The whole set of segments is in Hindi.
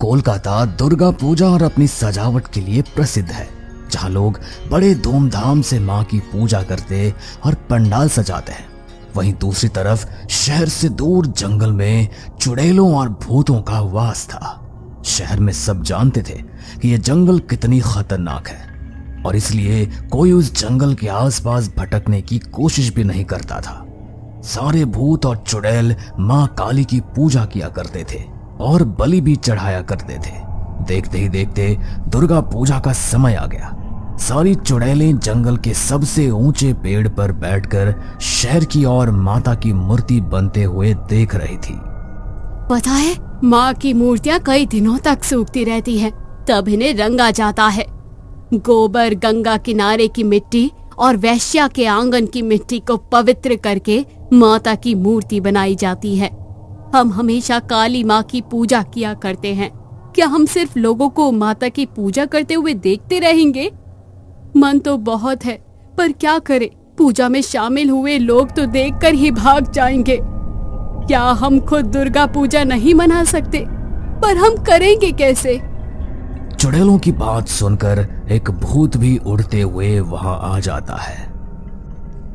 कोलकाता दुर्गा पूजा और अपनी सजावट के लिए प्रसिद्ध है, जहां लोग बड़े धूमधाम से मां की पूजा करते और पंडाल सजाते हैं। वहीं दूसरी तरफ शहर से दूर जंगल में चुड़ैलों और भूतों का वास था। शहर में सब जानते थे कि यह जंगल कितनी खतरनाक है और इसलिए कोई उस जंगल के आसपास भटकने की कोशिश भी नहीं करता था। सारे भूत और चुड़ैल मां काली की पूजा किया करते थे और बलि भी चढ़ाया करते थे। देखते ही देखते दुर्गा पूजा का समय आ गया। सारी चुड़ैलें जंगल के सबसे ऊंचे पेड़ पर बैठकर शहर की ओर माता की मूर्ति बनते हुए देख रही थी। पता है, माँ की मूर्तियाँ कई दिनों तक सूखती रहती हैं, तब इन्हें रंगा जाता है। गोबर, गंगा किनारे की मिट्टी और वैश्या के आंगन की मिट्टी को पवित्र करके माता की मूर्ति बनाई जाती है। हम हमेशा काली माँ की पूजा किया करते हैं। क्या हम सिर्फ लोगों को माता की पूजा करते हुए देखते रहेंगे? मन तो बहुत है, पर क्या करें, पूजा में शामिल हुए लोग तो देखकर ही भाग जाएंगे। क्या हम खुद दुर्गा पूजा नहीं मना सकते? पर हम करेंगे कैसे? चुड़ैलों की बात सुनकर एक भूत भी उड़ते हुए वहां आ जाता है।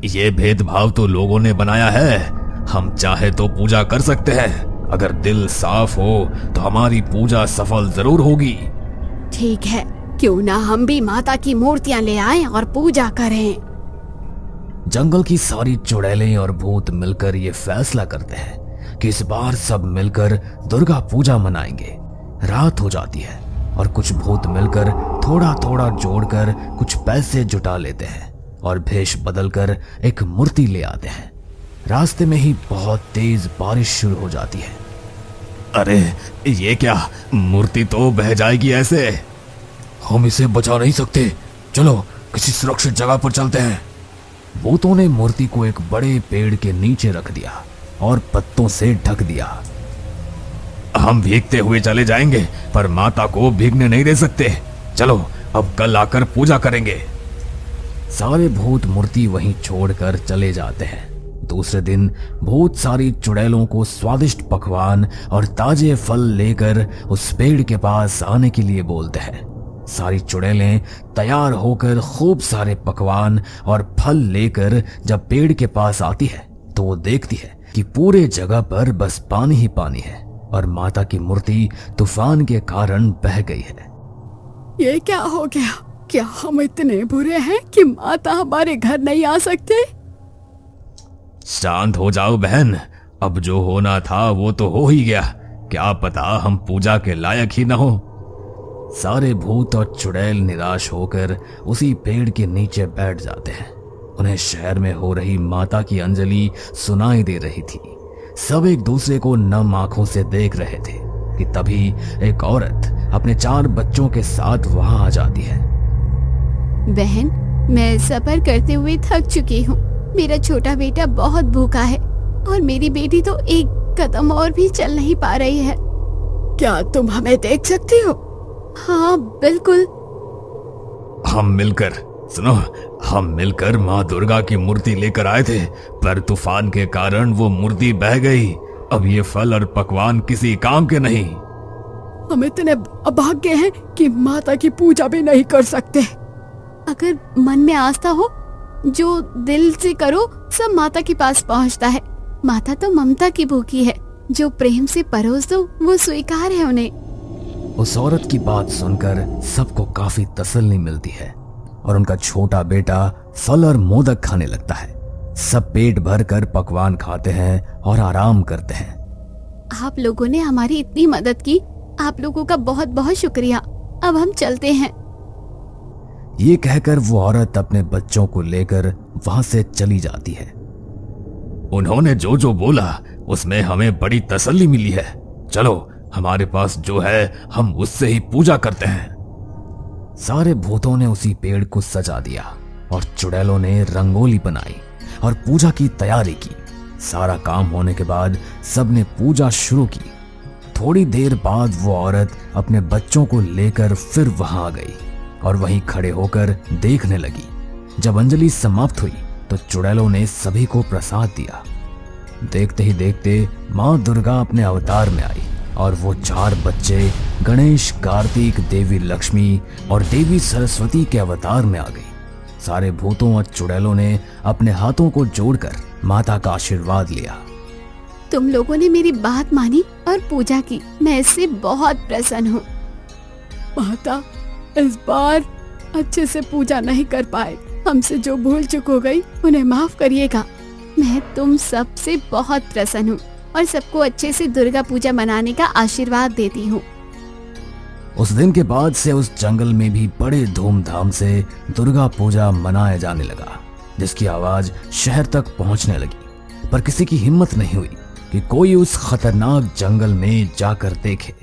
ये भेदभाव तो लोगों ने बनाया है। हम चाहे तो पूजा कर सकते हैं। अगर दिल साफ हो तो हमारी पूजा सफल जरूर होगी। ठीक है, क्यों ना हम भी माता की मूर्तियां ले आएं और पूजा करें। जंगल की सारी चुड़ैलें और भूत मिलकर ये फैसला करते हैं कि इस बार सब मिलकर दुर्गा पूजा मनाएंगे। रात हो जाती है और कुछ भूत मिलकर थोड़ा थोड़ा जोड़कर कुछ पैसे जुटा लेते हैं और भेष बदलकर एक मूर्ति ले आते हैं। रास्ते में ही बहुत तेज बारिश शुरू हो जाती है। अरे ये क्या, मूर्ति तो बह जाएगी ऐसे। हम इसे बचा नहीं सकते, चलो किसी सुरक्षित जगह पर चलते हैं। भूतों ने मूर्ति को एक बड़े पेड़ के नीचे रख दिया और पत्तों से ढक दिया। हम भीगते हुए चले जाएंगे, पर माता को भीगने नहीं दे सकते। चलो अब कल आकर पूजा करेंगे। सारे भूत मूर्ति वहीं छोड़कर चले जाते हैं। दूसरे दिन भूत सारी चुड़ैलों को स्वादिष्ट पकवान और ताजे फल लेकर उस पेड़ के पास आने के लिए बोलते हैं। सारी चुड़ैलें तैयार होकर खूब सारे पकवान और फल लेकर जब पेड़ के पास आती है तो वो देखती है कि पूरे जगह पर बस पानी ही पानी है और माता की मूर्ति तूफान के कारण बह गई है। ये क्या हो गया? क्या हम इतने बुरे हैं कि माता हमारे घर नहीं आ सकते? शांत हो जाओ बहन, अब जो होना था वो तो हो ही गया। क्या पता हम पूजा के लायक ही न हो। सारे भूत और चुड़ैल निराश होकर उसी पेड़ के नीचे बैठ जाते हैं। उन्हें शहर में हो रही माता की अंजलि सुनाई दे रही थी। सब एक दूसरे को नम आंखों से देख रहे थे कि तभी एक औरत अपने 4 बच्चों के साथ वहां आ जाती है। बहन, मैं सफर करते हुए थक चुकी हूँ। मेरा छोटा बेटा बहुत भूखा है और मेरी बेटी तो एक कदम और भी चल नहीं पा रही है। क्या तुम हमें देख सकती हो? हाँ बिल्कुल। हम मिलकर माँ दुर्गा की मूर्ति लेकर आए थे, पर तूफान के कारण वो मूर्ति बह गई। अब ये फल और पकवान किसी काम के नहीं। हम इतने अभागे हैं कि माता की पूजा भी नहीं कर सकते। अगर मन में आस्था हो, जो दिल से करो, सब माता के पास पहुंचता है। माता तो ममता की भूखी है, जो प्रेम से परोस दो वो स्वीकार है उन्हें। उस औरत की बात सुनकर सबको काफी तसल्ली मिलती है और उनका छोटा बेटा फल और मोदक खाने लगता है। सब पेट भर कर पकवान खाते हैं और आराम करते हैं। आप लोगों ने हमारी इतनी मदद की, आप लोगों का बहुत बहुत शुक्रिया। अब हम चलते हैं। ये कहकर वो औरत अपने बच्चों को लेकर वहां से चली जाती है। उन्होंने जो जो बोला उसमें हमें बड़ी तसल्ली मिली है। चलो हमारे पास जो है हम उससे ही पूजा करते हैं। सारे भूतों ने उसी पेड़ को सजा दिया और चुड़ैलों ने रंगोली बनाई और पूजा की तैयारी की। सारा काम होने के बाद सबने पूजा शुरू की। थोड़ी देर बाद वो औरत अपने बच्चों को लेकर फिर वहां आ गई और वहीं खड़े होकर देखने लगी। जब अंजलि समाप्त हुई तो चुड़ैलों ने सभी को प्रसाद दिया। देखते ही देखते माँ दुर्गा अपने अवतार में आई और वो 4 बच्चे गणेश, कार्तिक, देवी लक्ष्मी और देवी सरस्वती के अवतार में आ गई। सारे भूतों और चुड़ैलों ने अपने हाथों को जोड़कर माता का आशीर्वाद लिया। तुम लोगों ने मेरी बात मानी और पूजा की, मैं इससे बहुत प्रसन्न हूँ। माता, इस बार अच्छे से पूजा नहीं कर पाए, हमसे जो भूल चूक हो गई उन्हें माफ करिएगा। मैं तुम सब से बहुत प्रसन्न हूँ और सबको अच्छे से दुर्गा पूजा मनाने का आशीर्वाद देती हूँ। उस दिन के बाद से उस जंगल में भी बड़े धूमधाम से दुर्गा पूजा मनाया जाने लगा, जिसकी आवाज शहर तक पहुंचने लगी। पर किसी की हिम्मत नहीं हुई कि कोई उस खतरनाक जंगल में जाकर देखे।